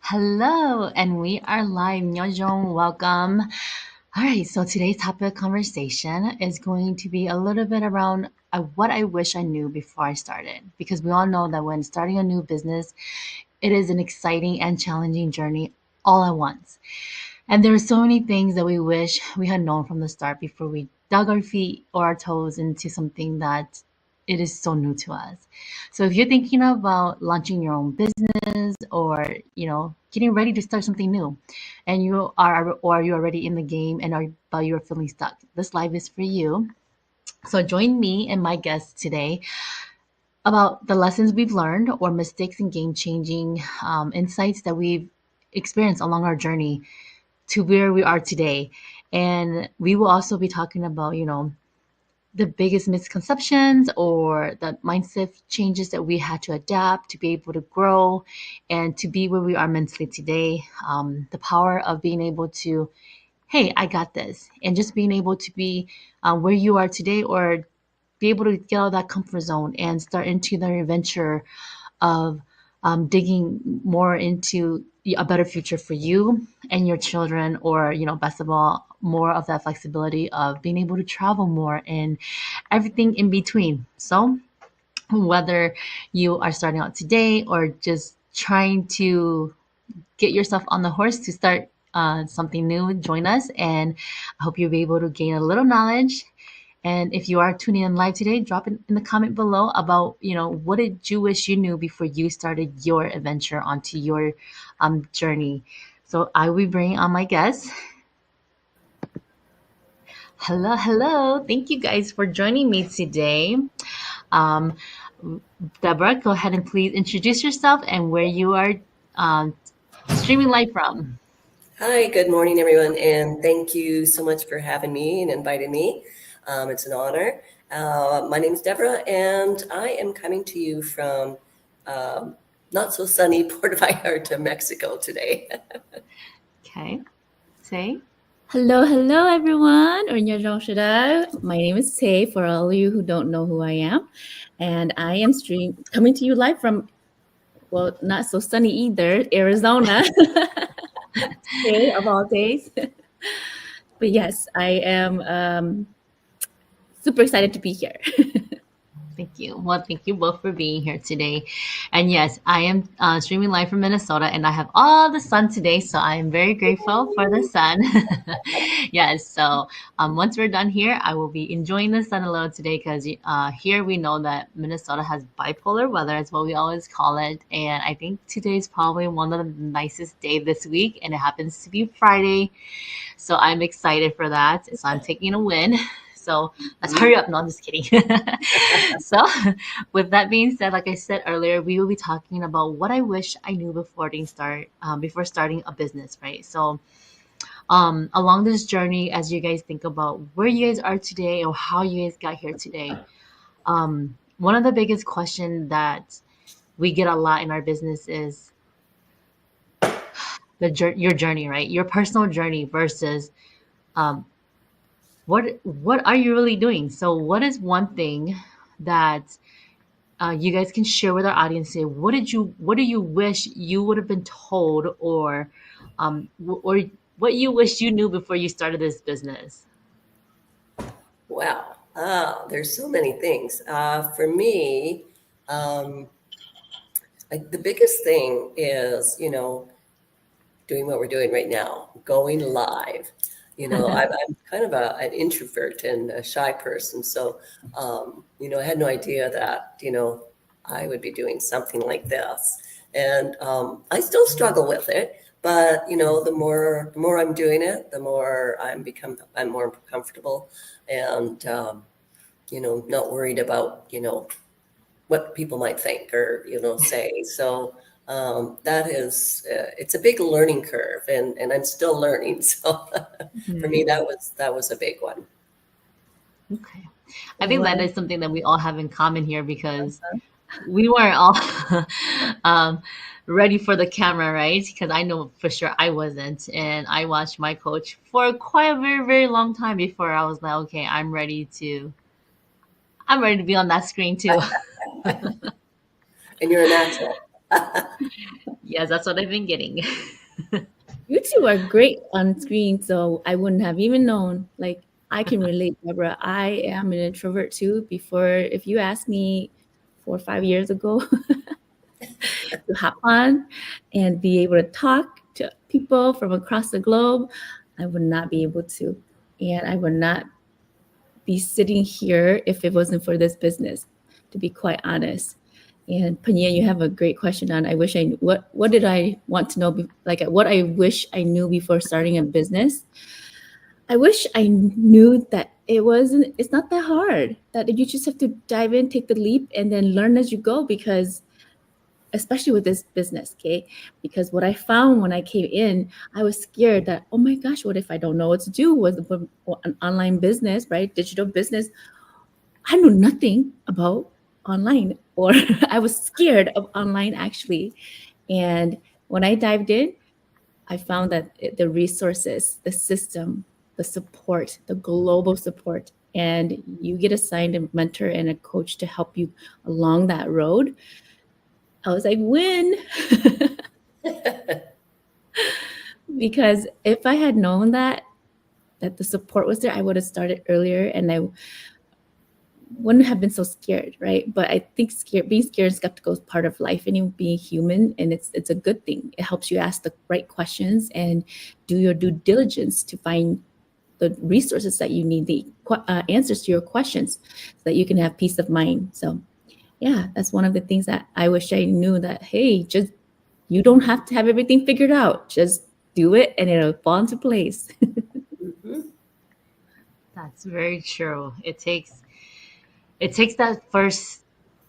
Hello, and we are live. Nyojong, welcome. All right, so today's topic of conversation is going to be a little bit around what I wish I knew before I started. Because we all know that when starting a new business, it is an exciting and challenging journey all at once. And there are so many things that we wish we had known from the start before we dug our feet or our toes into something that it is so new to us. So if you're thinking about launching your own business or, getting ready to start something new and you're already in the game and but you're feeling stuck, this live is for you. So join me and my guests today about the lessons we've learned or mistakes and game changing insights that we've experienced along our journey to where we are today. And we will also be talking about, the biggest misconceptions or the mindset changes that we had to adapt to be able to grow and to be where we are mentally today. The power of being able to, hey, I got this, and just being able to be where you are today or be able to get out of that comfort zone and start into the adventure of digging more into a better future for you and your children, or best of all, more of that flexibility of being able to travel more and everything in between. So whether you are starting out today or just trying to get yourself on the horse to start something new, join us, and I hope you'll be able to gain a little knowledge. And if you are tuning in live today, drop it in the comment below about, what did you wish you knew before you started your adventure onto your journey. So I will be bringing on my guests. Hello, hello. Thank you guys for joining me today. Um, Deborah, go ahead and please introduce yourself and where you are um, streaming live from. Hi, good morning, everyone, and thank you so much for having me and inviting me. It's an honor. My name is Deborah, and I am coming to you from not so sunny Puerto Vallarta, Mexico today. Okay. Say. Hello, hello, everyone. My name is Tay, for all of you who don't know who I am. And I am coming to you live from, well, not so sunny either, Arizona. Today, of all days. But yes, I am super excited to be here. Thank you. Well, thank you both for being here today. And yes, I am streaming live from Minnesota and I have all the sun today. So I am very grateful for the sun. Yes. So once we're done here, I will be enjoying the sun a little today because here we know that Minnesota has bipolar weather. It's what we always call it. And I think today is probably one of the nicest days this week. And it happens to be Friday. So I'm excited for that. So I'm taking a win. So let's hurry up. No, I'm just kidding. So, with that being said, like I said earlier, we will be talking about what I wish I knew before starting a business, right? So, along this journey, as you guys think about where you guys are today or how you guys got here today, one of the biggest questions that we get a lot in our business is your journey, right? Your personal journey versus um, what are you really doing? So, what is one thing that you guys can share with our audience? Say, what do you wish you would have been told, or what you wish you knew before you started this business? Wow, there's so many things. For me, um, the biggest thing is, doing what we're doing right now, going live. I'm kind of an introvert and a shy person. So, I had no idea that, I would be doing something like this. And I still struggle with it. But, the more I'm doing it, the more I'm more comfortable and, not worried about, what people might think or, say. So, that is it's a big learning curve, and I'm still learning. So for me, Mhm. that was a big one. Okay, I think that Well, is something that we all have in common here because we weren't all um, ready for the camera, right? Because I know for sure I wasn't, and I watched my coach for quite a very very long time before I was like, okay, I'm ready to be on that screen too. And you're a natural. Yes, that's what I've been getting. You two are great on screen, so I wouldn't have even known. Like, I can relate, Deborah. I am an introvert too. Before, if you asked me 4 or 5 years ago to hop on and be able to talk to people from across the globe, I would not be able to. And I would not be sitting here if it wasn't for this business, to be quite honest. And Panya, you have a great question on. I wish I what did I want to know? Like what I wish I knew before starting a business. I wish I knew that it's not that hard. That you just have to dive in, take the leap, and then learn as you go. Because especially with this business, okay? Because what I found when I came in, I was scared that, oh my gosh, what if I don't know what to do with an online business, right? Digital business. I knew nothing about online, or I was scared of online actually. And when I dived in, I found that the resources, the system, the support, the global support, and you get assigned a mentor and a coach to help you along that road. I was like, win. Because if I had known that the support was there, I would have started earlier and I wouldn't have been so scared, right? But I think being scared and skeptical is part of life and you being human, and it's a good thing. It helps you ask the right questions and do your due diligence to find the resources that you need, the answers to your questions, so that you can have peace of mind. So, yeah, that's one of the things that I wish I knew. That hey, just you don't have to have everything figured out. Just do it, and it'll fall into place. Mhm. That's very true. It takes that first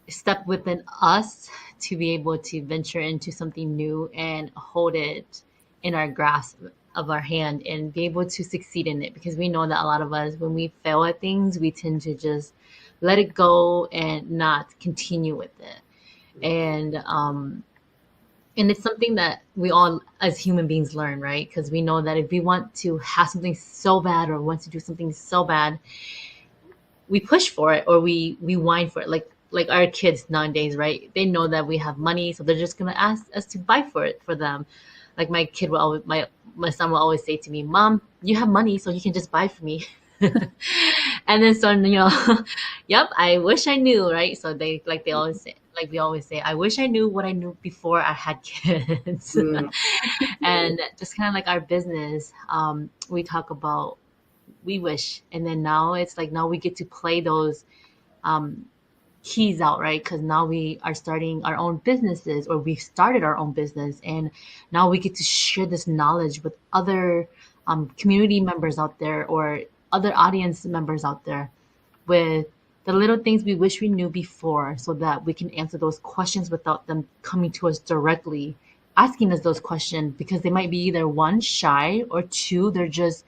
step within us to be able to venture into something new and hold it in our grasp of our hand and be able to succeed in it, because we know that a lot of us, when we fail at things, we tend to just let it go and not continue with it. And it's something that we all as human beings learn, right? Because we know that if we want to have something so bad or want to do something so bad, we push for it, or we whine for it, like our kids nowadays, right? They know that we have money, so they're just gonna ask us to buy for it for them. Like my kid will always my son will always say to me, "Mom, you have money, so you can just buy for me." And then so yep, I wish I knew, right? So they always say, like we always say, I wish I knew what I knew before I had kids. Mm. And just kind of like our business, we talk about we wish, and then now it's like now we get to play those um, keys out, right? Because now we are starting our own businesses, or we've started our own business, and now we get to share this knowledge with other community members out there, or other audience members out there, with the little things we wish we knew before, so that we can answer those questions without them coming to us directly asking us those questions, because they might be either one, shy, or two, they're just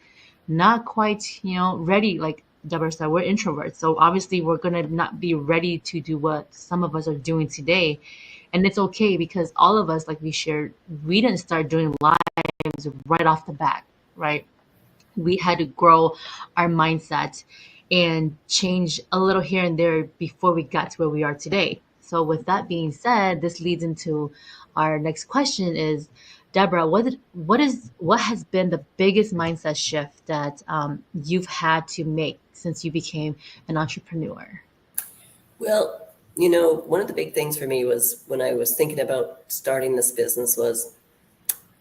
not quite, ready. Like Deborah said, we're introverts. So obviously we're going to not be ready to do what some of us are doing today. And it's okay, because all of us, like we shared, we didn't start doing lives right off the bat, right? We had to grow our mindset and change a little here and there before we got to where we are today. So with that being said, this leads into our next question is, Deborah, what has been the biggest mindset shift that you've had to make since you became an entrepreneur? Well, one of the big things for me was when I was thinking about starting this business was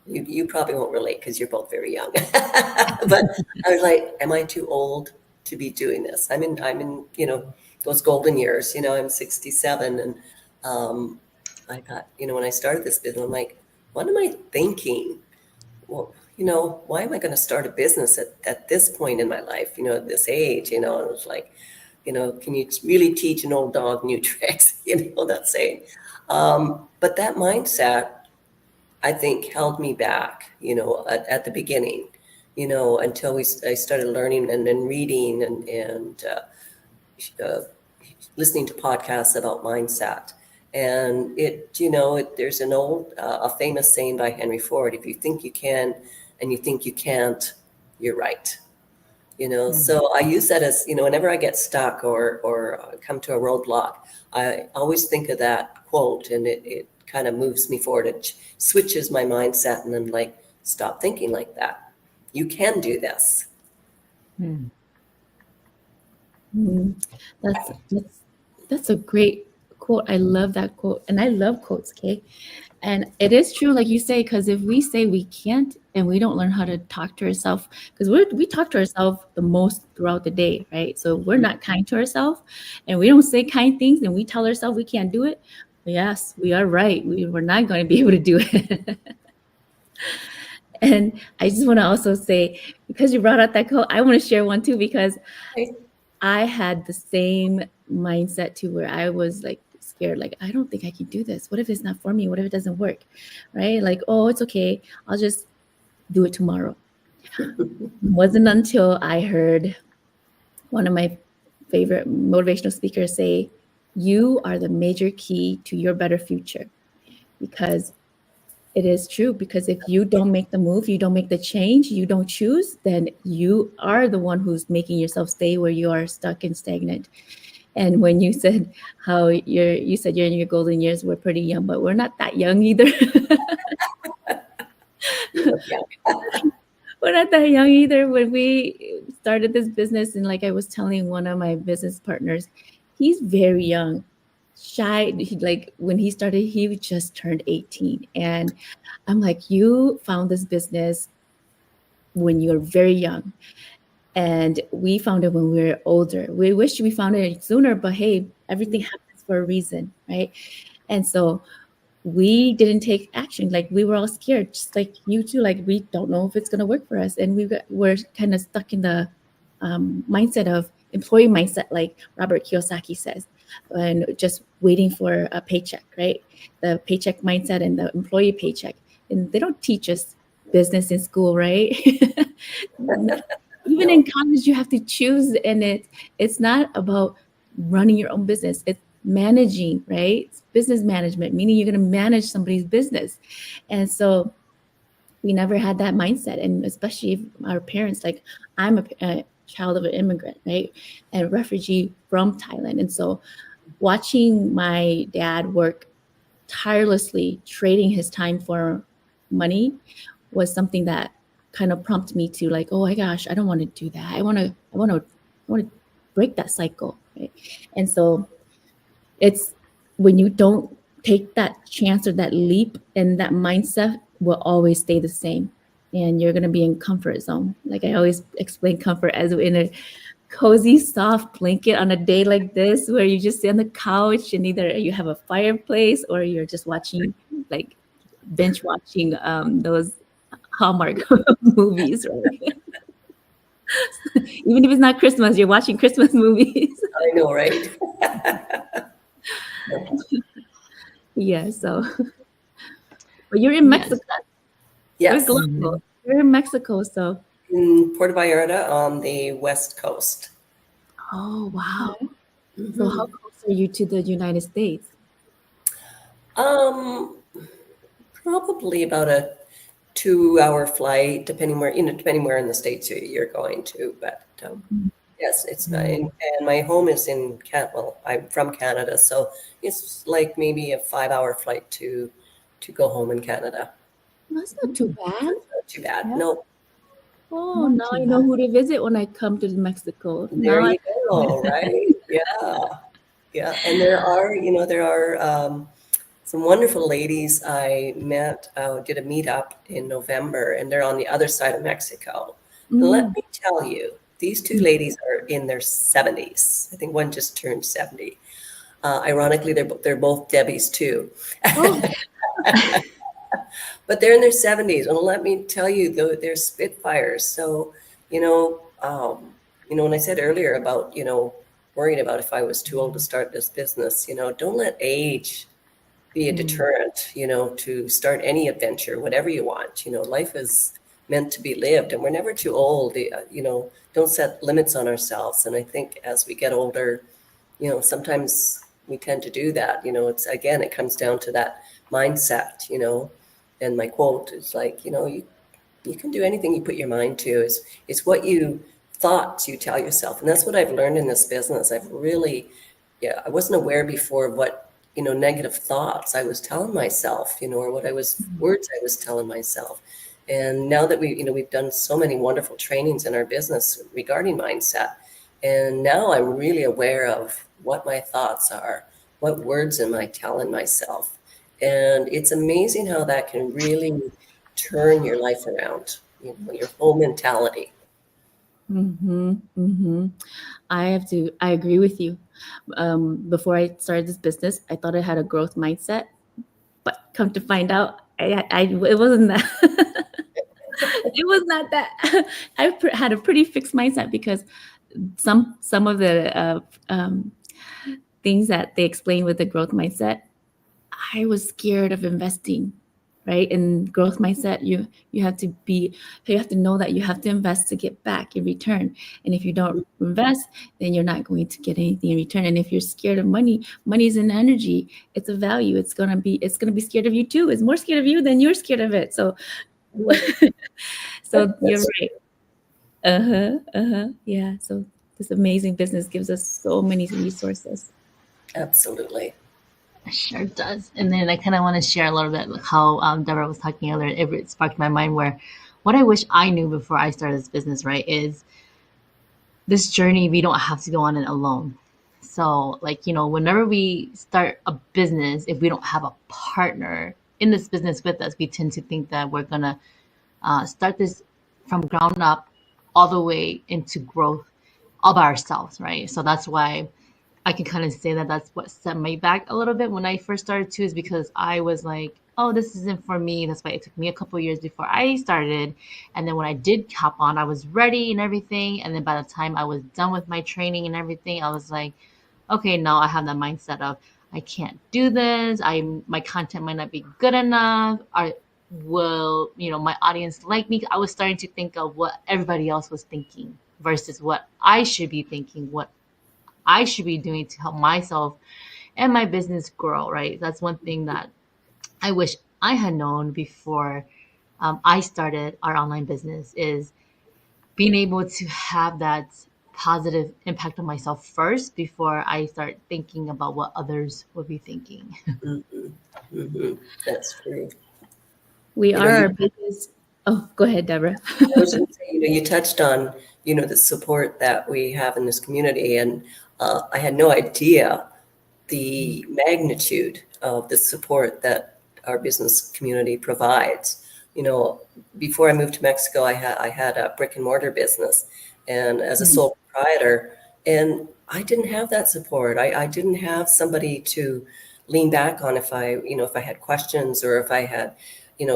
you probably won't relate because you're both very young. But I was like, am I too old to be doing this? I'm in those golden years. I'm 67, and I thought, when I started this business, I'm like, what am I thinking? Well, why am I going to start a business at this point in my life? At this age, it was like, can you really teach an old dog new tricks? That saying. But that mindset, I think, held me back, at the beginning, until I started learning and then reading and listening to podcasts about mindset. And there's an a famous saying by Henry Ford: if you think you can and you think you can't, you're right. Mhm. So I use that as, whenever I get stuck or come to a roadblock, I always think of that quote, and it kind of moves me forward. It switches my mindset, and I'm like, stop thinking like that. You can do this. Hmm. Mm, that's a great quote. I love that quote, and I love quotes, Kay. And it is true, like you say, because if we say we can't and we don't learn how to talk to ourselves, because we talk to ourselves the most throughout the day, right? So we're not kind to ourselves, and we don't say kind things, and we tell ourselves we can't do it. Yes, we are right. We're not going to be able to do it. And I just want to also say, because you brought out that quote, I want to share one too, because Right? I had the same mindset too, where I was like scared, like, I don't think I can do this. What if it's not for me? What if it doesn't work? Right? Like, oh, it's okay. I'll just do it tomorrow. It wasn't until I heard one of my favorite motivational speakers say, you are the major key to your better future. Because it is true. Because if you don't make the move, you don't make the change, you don't choose, then you are the one who's making yourself stay where you are stuck and stagnant. And when you said how you said you're in your golden years, we're pretty young, but we're not that young either. Yeah. We're not that young either. When we started this business, and like I was telling one of my business partners, he's very young, shy. Like when he started, he just turned 18. And I'm like, you found this business when you're very young. And we found it when we were older. We wish we found it sooner, but hey, everything happens for a reason, right? And so we didn't take action. Like we were all scared, just like you too. Like we don't know if it's going to work for us, and we're kind of stuck in the mindset of employee mindset, like Robert Kiyosaki says, and just waiting for a paycheck, right? The paycheck mindset and the employee paycheck, and they don't teach us business in school, right? Even in No. college, you have to choose, and it's not about running your own business. It's managing, right? It's business management, meaning you're going to manage somebody's business. And so we never had that mindset. And especially if our parents, like I'm a child of an immigrant, right? And a refugee from Thailand. And so watching my dad work tirelessly, trading his time for money, was something that kind of prompted me to like, oh my gosh, I don't want to do that. I want to break that cycle, right? And so it's when you don't take that chance or that leap, and that mindset will always stay the same, and you're going to be in comfort zone. Like I always explain comfort as in a cozy soft blanket on a day like this, where you just sit on the couch and either you have a fireplace or you're just watching, like binge watching those Hallmark movies, right? Even if it's not Christmas, you're watching Christmas movies. I know, right? Yeah, so but you're in Yes. Mexico. We're Yes, Hmm. global. We're in Mexico, so in Puerto Vallarta on the west coast. oh wow. So how Mhm. close are you to the United States? Um, Probably about a 2-hour flight, depending where in the States you're going to. But yes, it's and my home is in Well, I'm from Canada, so it's like maybe a 5-hour flight to go home in Canada. That's not too bad. Not too bad. Yeah, No, Oh, not now too I know bad. who to visit when I come to Mexico. there Now I you go. Right? Yeah, yeah. And there are some wonderful ladies I met. Did a meetup in November, and they're on the other side of Mexico. And let mm, me tell you, these two ladies are in their 70s. I think one just turned 70. Ironically, they're both Debbies too, oh, but they're in their 70s. And let me tell you, though, they're Spitfires. So, when I said earlier about worrying about if I was too old to start this business, don't let age be a Mm. deterrent, to start any adventure, whatever you want. Life is meant to be lived, and we're never too old. Don't set limits on ourselves. And I think as we get older, sometimes we tend to do that. It comes down to that mindset. And my quote is like, you can do anything you put your mind to. It's what you thoughts you tell yourself, and that's what I've learned in this business. I've really, yeah, I wasn't aware before of what negative thoughts I was telling myself, or words I was telling myself. And now that we've done so many wonderful trainings in our business regarding mindset, and now I'm really aware of what my thoughts are, what words am I telling myself. And it's amazing how that can really turn your life around, your whole mentality. Mm-hmm. Mm-hmm. I agree with you. Before I started this business, I thought I had a growth mindset, but come to find out, it wasn't that. It was not that. Had a pretty fixed mindset because some of the things that they explain with the growth mindset, I was scared of investing, right? In growth mindset, you have to be you have to know that you have to invest to get back in return. And if you don't invest, then you're not going to get anything in return. And if you're scared of money, money is an energy. It's a value. It's gonna be scared of you too. It's more scared of you than you're scared of it. So so you're That's right. Uh-huh. Uh-huh. Yeah. So this amazing business gives us so many resources. absolutely. It sure does. And then I kind of want to share a little bit like how Deborah was talking earlier. It sparked my mind where what I wish I knew before I started this business, right, is this journey we don't have to go on it alone. So, like, whenever we start a business, if we don't have a partner in this business with us, we tend to think that we're going to start this from ground up all the way into growth all by ourselves, right? So that's why I can kind of say that that's what set me back a little bit when I first started too, is because I was like, oh, this isn't for me. That's why it took me a couple years before I started. And then when I did hop on, I was ready and everything. And then by the time I was done with my training and everything, I was like, okay, now I have that mindset of I can't do this. My content might not be good enough. Or will, my audience like me? I was starting to think of what everybody else was thinking versus what I should be thinking, what I should be doing to help myself and my business grow, right? That's one thing that I wish I had known before I started our online business is being able to have that positive impact on myself first before I start thinking about what others would be thinking. Hmm. Hmm. That's true. We You know, are you our biggest. Oh, go ahead, Deborah. I was going to say, you touched on, the support that we have in this community, and I had no idea the magnitude of the support that our business community provides. You know, before I moved to Mexico, I had a brick and mortar business, and as a Mm, sole proprietor, and I didn't have that support. I didn't have somebody to lean back on if I had questions or if I had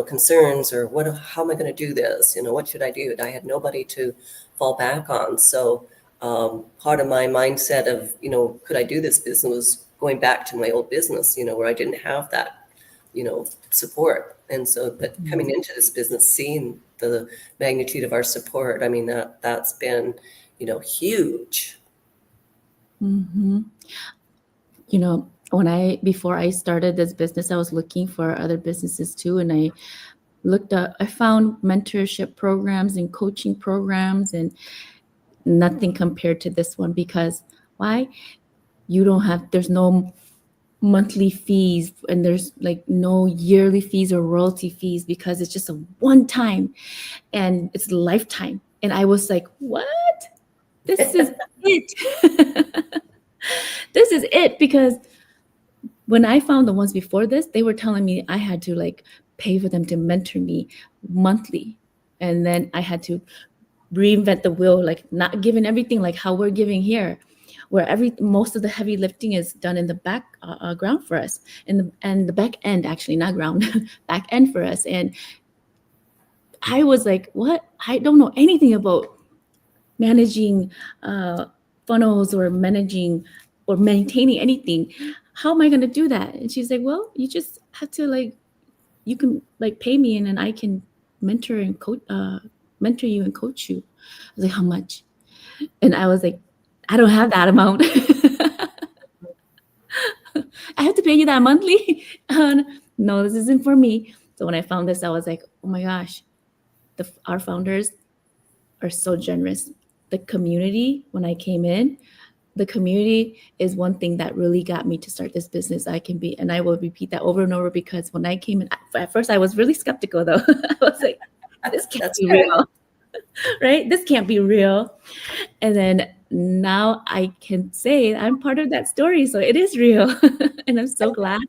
concerns or how am I going to do this? What should I do? I had nobody to fall back on. So part of my mindset of, could I do this business was going back to my old business, where I didn't have that, support. And so, but coming mm, into this business, seeing the magnitude of our support, I mean, that's been, huge. Hmm. When before I started this business, I was looking for other businesses too, and I found mentorship programs and coaching programs, and nothing compared to this one because why? There's no monthly fees and there's like no yearly fees or royalty fees because it's just a one time and it's lifetime. And I was like, what? This is it. This is it because when I found the ones before this, they were telling me I had to like pay for them to mentor me monthly. And then I had to reinvent the wheel, like not giving everything like how we're giving here, where most of the heavy lifting is done in the back ground for us, and the back end actually, not ground, back end for us. And I was like, what? I don't know anything about managing uh, funnels or managing or maintaining anything. How am I going to do that? And she's like, well, you just have to like you can like pay me and then I can mentor you and coach you. I was like, how much? And I was like, I don't have that amount. I have to pay you that monthly. And no, this isn't for me. So when I found this, I was like, oh my gosh, our founders are so generous. The community, when I came in, the community is one thing that really got me to start this business. And I will repeat that over and over, because when I came in, at first I was really skeptical though. I was like, this can't That's be good. real, right? This can't be real. And then now I can say I'm part of that story. So it is real. And I'm so glad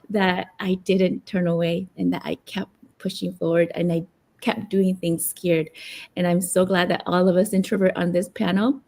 that I didn't turn away and that I kept pushing forward and I kept doing things scared. And I'm so glad that all of us introvert on this panel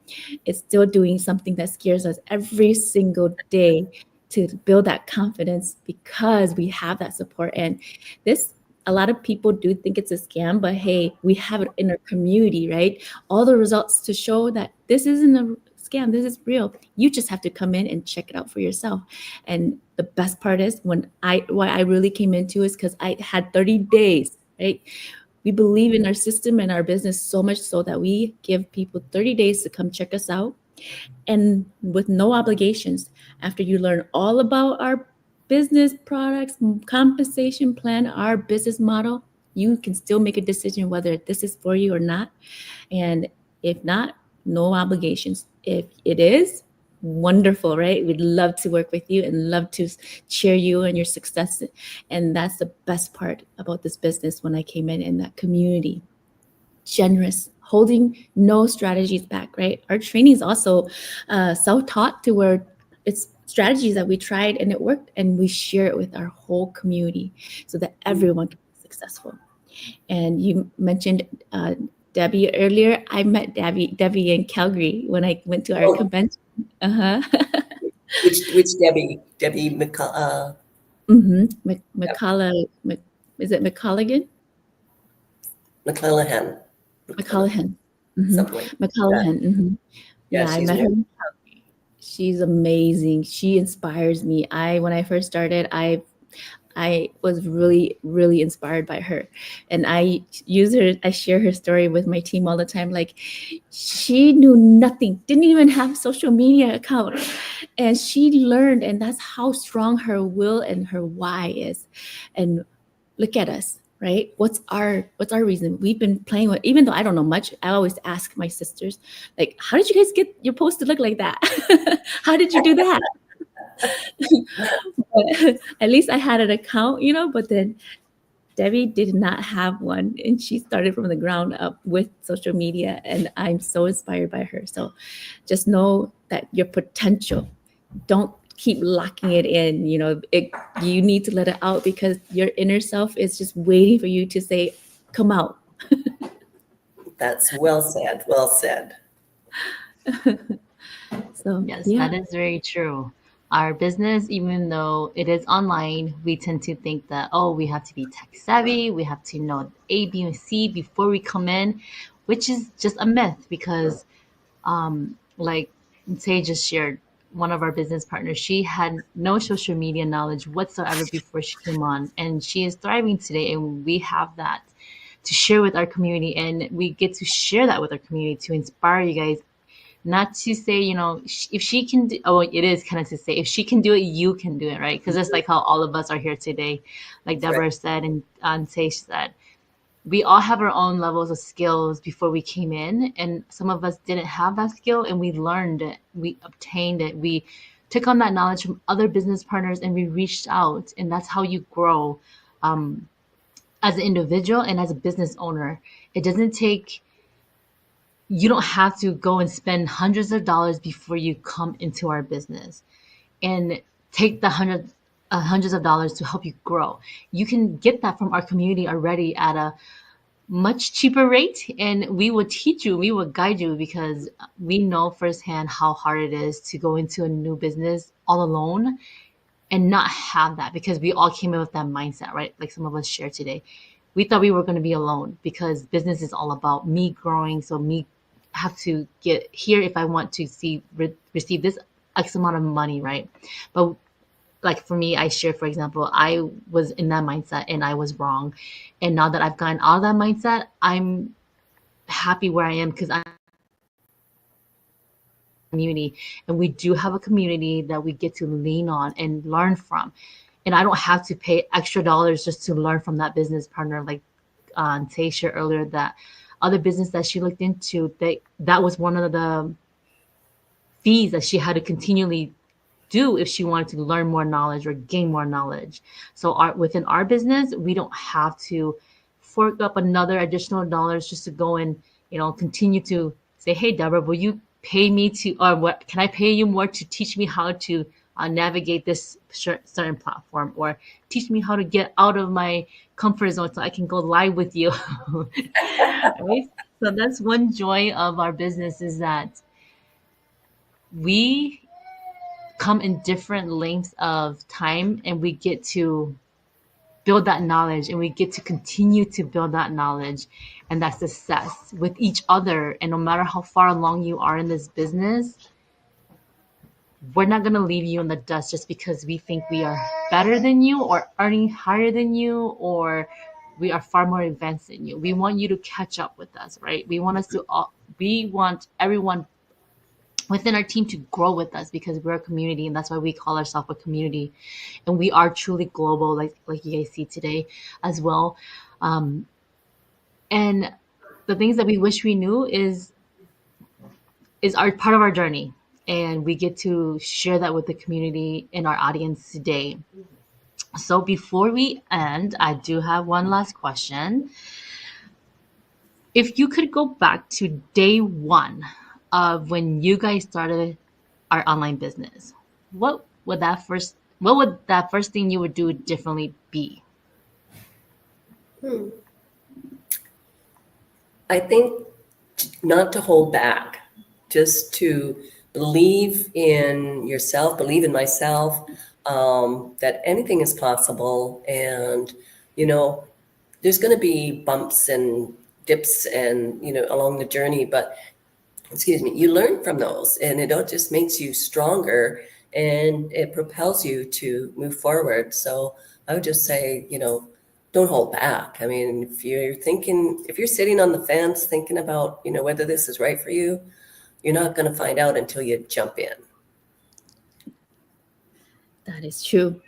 is still doing something that scares us every single day to build that confidence, because we have that support. And this, a lot of people do think it's a scam, but hey, we have it in our community, right? All the results to show that this isn't a scam, this is real. You just have to come in and check it out for yourself. And the best part is why I really came into is because I had 30 days, right? We believe in our system and our business so much so that we give people 30 days to come check us out, and with no obligations. After you learn all about our business products, compensation plan, our business model, you can still make a decision whether this is for you or not. And if not, no obligations. If it is, wonderful, right? We'd love to work with you and love to cheer you and your success. And that's the best part about this business when I came in that community. Generous, holding no strategies back, right? Our training is also self-taught, to where it's strategies that we tried and it worked, and we share it with our whole community so that everyone can be successful. And you mentioned Debbie earlier. I met Debbie in Calgary when I went to our Oh, convention. Uh-huh. which Debbie? Debbie Mm-hmm. Is it McColligan? McClellan. McCollahan. Mm-hmm. Something like that. McCollahan. Mm-hmm. Yeah, Yeah, I she's met her. new. She's amazing. She inspires me. When I first started, I was really, really inspired by her. And I share her story with my team all the time. Like, she knew nothing, didn't even have social media account. And she learned, and that's how strong her will and her why is. And look at us, right? What's our reason? We've been playing with, even though I don't know much, I always ask my sisters, like, how did you guys get your post to look like that? How did you do that? But at least I had an account, but then Debbie did not have one, and she started from the ground up with social media, and I'm so inspired by her. So just know that your potential, don't keep locking it in. You need to let it out, because your inner self is just waiting for you to say, come out. That's well said. Well said. So Yes, yeah. that is very true. Our business, even though it is online, we tend to think that, oh, we have to be tech savvy, we have to know A, B, and C before we come in, which is just a myth, because like Tay just shared, one of our business partners, she had no social media knowledge whatsoever before she came on, and she is thriving today, and we have that to share with our community, and we get to share that with our community to inspire you guys. Not to say, if she can do, oh, it is kind of to say, if she can do it, you can do it, right? Because it's like how all of us are here today, like Right. Deborah said and Tay said. We all have our own levels of skills before we came in, and some of us didn't have that skill, and we learned it, we obtained it, we took on that knowledge from other business partners, and we reached out, and that's how you grow as an individual and as a business owner. It doesn't take, you don't have to go and spend hundreds of dollars before you come into our business and take the hundreds of dollars to help you grow. You can get that from our community already at a much cheaper rate, and we will teach you, we will guide you, because we know firsthand how hard it is to go into a new business all alone and not have that, because we all came in with that mindset, right? Like some of us share today. We thought we were going to be alone because business is all about me growing. So me have to get here if I want to receive this X amount of money, right? But like for me, I share, for example, I was in that mindset and I was wrong. And now that I've gotten out of that mindset, I'm happy where I am, because I'm community, and we do have a community that we get to lean on and learn from. And I don't have to pay extra dollars just to learn from that business partner. Like Tay shared earlier, that other business that she looked into, that was one of the fees that she had to continually do if she wanted to learn more knowledge or gain more knowledge. So within our business, we don't have to fork up another additional dollars just to go and continue to say, hey, Deborah, will you pay me to, or what can I pay you more to teach me how to navigate this certain platform, or teach me how to get out of my comfort zone so I can go live with you. Right? So that's one joy of our business, is that we come in different lengths of time, and we get to build that knowledge, and we get to continue to build that knowledge and that success with each other. And no matter how far along you are in this business, we're not going to leave you in the dust just because we think we are better than you or earning higher than you, or we are far more advanced than you. We want you to catch up with us, right? We want everyone within our team to grow with us, because we're a community, and that's why we call ourselves a community. And we are truly global, like you guys see today as well. And the things that we wish we knew is our part of our journey, and we get to share that with the community and our audience today. So before we end, I do have one last question. If you could go back to day one of when you guys started our online business, what would that first thing you would do differently be? Hmm. I think not to hold back, just to believe in yourself, believe in myself, that anything is possible. And, you know, there's going to be bumps and dips and, along the journey, but excuse me, you learn from those, and it all just makes you stronger, and it propels you to move forward. So I would just say, don't hold back. I mean, if you're sitting on the fence thinking about, whether this is right for you, you're not going to find out until you jump in. That is true.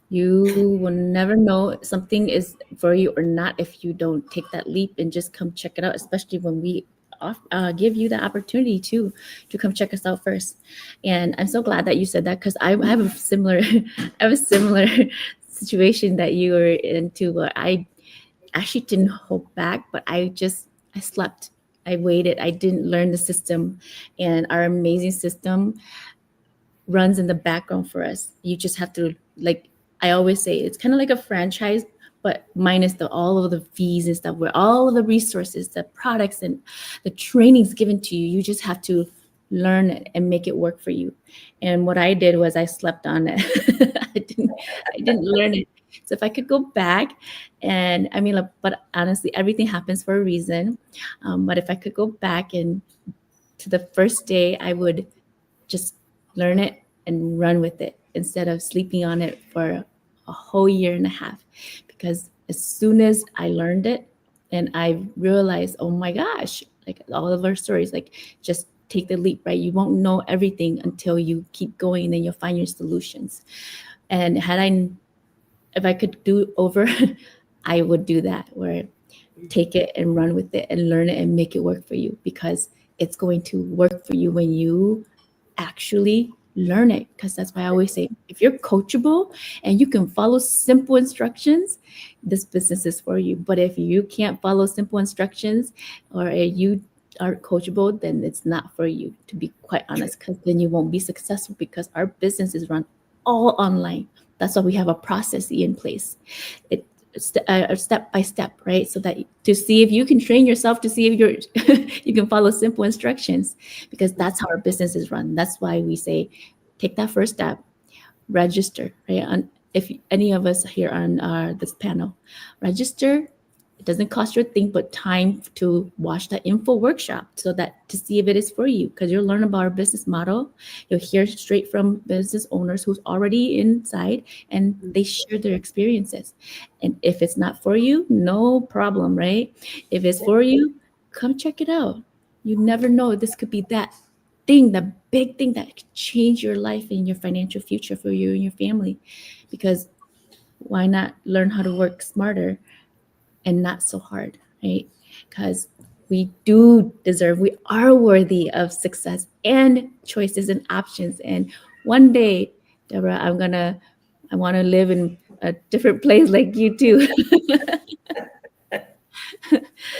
You will never know something is for you or not if you don't take that leap and just come check it out, especially when we give you the opportunity to come check us out first. And I'm so glad that you said that, because I have a similar I have a similar situation that you were into, where I actually didn't hold back, but I slept. I waited. I didn't learn the system, and our amazing system runs in the background for us. You just have to, like I always say, it's kind of like a franchise, but minus all of the fees and stuff, where all of the resources, the products, and the trainings given to you. You just have to learn it and make it work for you. And what I did was I slept on it. I didn't learn it. So if I could go back, and I mean, like, but honestly, everything happens for a reason. But if I could go back and to the first day, I would just learn it and run with it instead of sleeping on it for a whole year and a half. Because as soon as I learned it and I realized, oh my gosh, like all of our stories, like just take the leap, right? You won't know everything until you keep going, and then you'll find your solutions. And if I could do over, I would do that, where take it and run with it and learn it and make it work for you, because it's going to work for you when you actually learn it. Because that's why I always say, if you're coachable and you can follow simple instructions, this business is for you. But if you can't follow simple instructions, or you aren't coachable, then it's not for you, to be quite honest, because then you won't be successful, because our business is run all online. That's why we have a process in place. It step by step, right? So that to see if you can train yourself, to see if you can follow simple instructions, because that's how our business is run. That's why we say, take that first step, register, right? And if any of us here on this panel, register. It doesn't cost you a thing but time to watch that info workshop, so that to see if it is for you, because you'll learn about our business model. You'll hear straight from business owners who's already inside, and they share their experiences. And if it's not for you, no problem, right? If it's for you, come check it out. You never know, this could be that thing, the big thing that could change your life and your financial future for you and your family. Because why not learn how to work smarter and not so hard, right? Because we do deserve, we are worthy of success and choices and options. And one day, Deborah, I want to live in a different place like you too.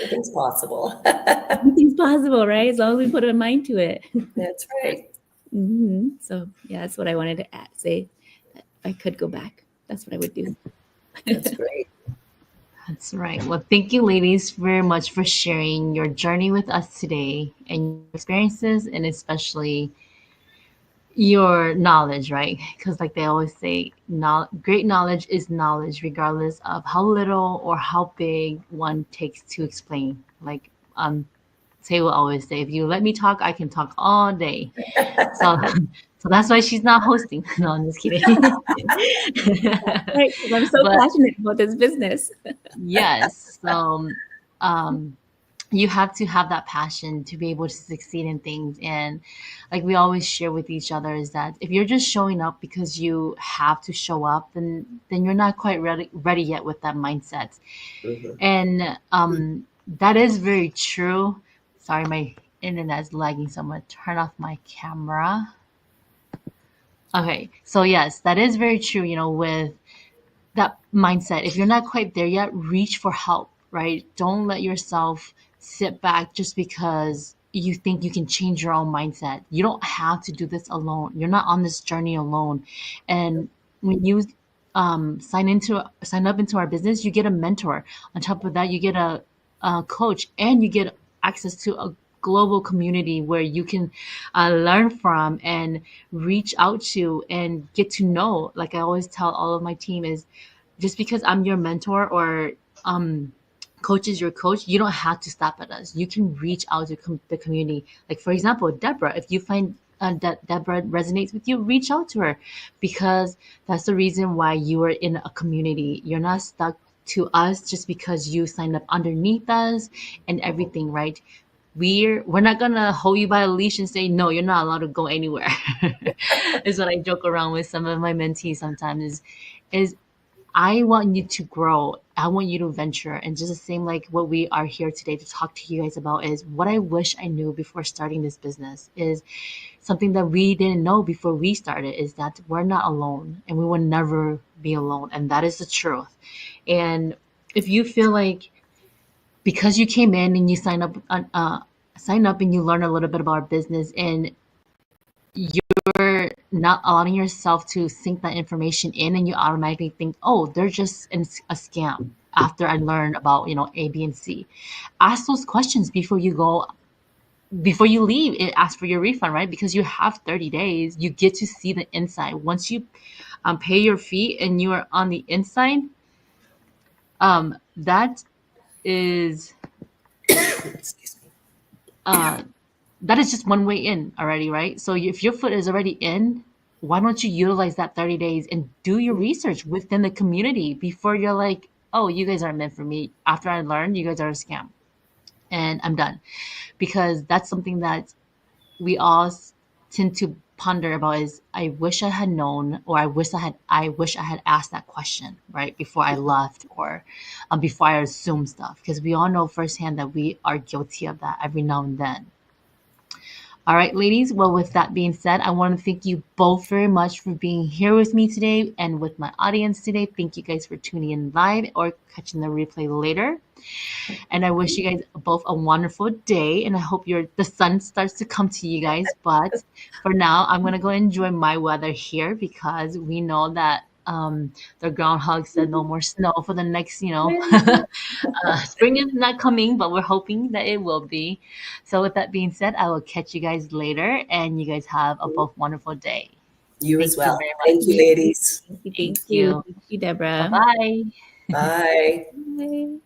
Anything's possible. Anything's possible, right? As long as we put a mind to it. That's right. So yeah, that's what I wanted to say. That if I could go back, that's what I would do. That's great. That's right. Well, thank you, ladies, very much for sharing your journey with us today and your experiences, and especially your knowledge, right? Because, like they always say, great knowledge is knowledge, regardless of how little or how big one takes to explain. Like, Tay will always say, if you let me talk, I can talk all day. So, so that's why she's not hosting. No, I'm just kidding. Right, because I'm so But passionate about this business. yes, so um, you have to have that passion to be able to succeed in things. And like we always share with each other is that if you're just showing up because you have to show up, then you're not quite ready yet with that mindset. Mhm. And that is very true. Sorry, my internet's lagging, so I'm gonna turn off my camera. Okay, so yes, that is very true. With that mindset. If you're not quite there yet, reach for help, right? Don't let yourself sit back just because you think you can change your own mindset. You don't have to do this alone. You're not on this journey alone. And when you sign up into our business, you get a mentor. On top of that, you get a coach, and you get access to a global community where you can learn from and reach out to and get to know. Like I always tell all of my team is just because I'm your mentor or um coach is your coach, you don't have to stop at us. You can reach out to the community. Like for example, Deborah, if you find that Deborah resonates with you, reach out to her, because that's the reason why you are in a community. You're not stuck to us just because you signed up underneath us and everything, right? We're not gonna hold you by a leash and say no, you're not allowed to go anywhere. Is what I joke around with some of my mentees sometimes. Is I want you to grow. I want you to venture. And just the same like what we are here today to talk to you guys about is what I wish I knew before starting this business is something that we didn't know before we started is that we're not alone and we will never be alone. And that is the truth. And if you feel like because you came in and you sign up and you learn a little bit about our business and you're not allowing yourself to sink that information in and you automatically think, oh, they're just a scam after I learned about, A, B, and C. Ask those questions before you leave and ask for your refund, right? Because you have 30 days. You get to see the inside. Once you pay your fee and you are on the inside, that is Excuse me. uh, that is just one way in already, right? So if your foot is already in, why don't you utilize that 30 days and do your research within the community before you're like, oh, you guys aren't meant for me. After I learned, you guys are a scam and I'm done. Because that's something that we all tend to ponder about is I wish I had known, or I wish I had asked that question right before I left, or before I assumed stuff, because we all know firsthand that we are guilty of that every now and then. All right, ladies. Well, with that being said, I want to thank you both very much for being here with me today and with my audience today. Thank you guys for tuning in live or catching the replay later. And I wish you guys both a wonderful day. And I hope the sun starts to come to you guys. But for now, I'm gonna go enjoy my weather here because we know that the groundhog said no more snow for the next, spring is not coming, but we're hoping that it will be. So with that being said, I will catch you guys later, and you guys have a both wonderful day. You as Thank you well. very Thank you, much. ladies. Thank you. Thank Thank you. you. Thank you, Bye Deborah. bye. Bye. Bye.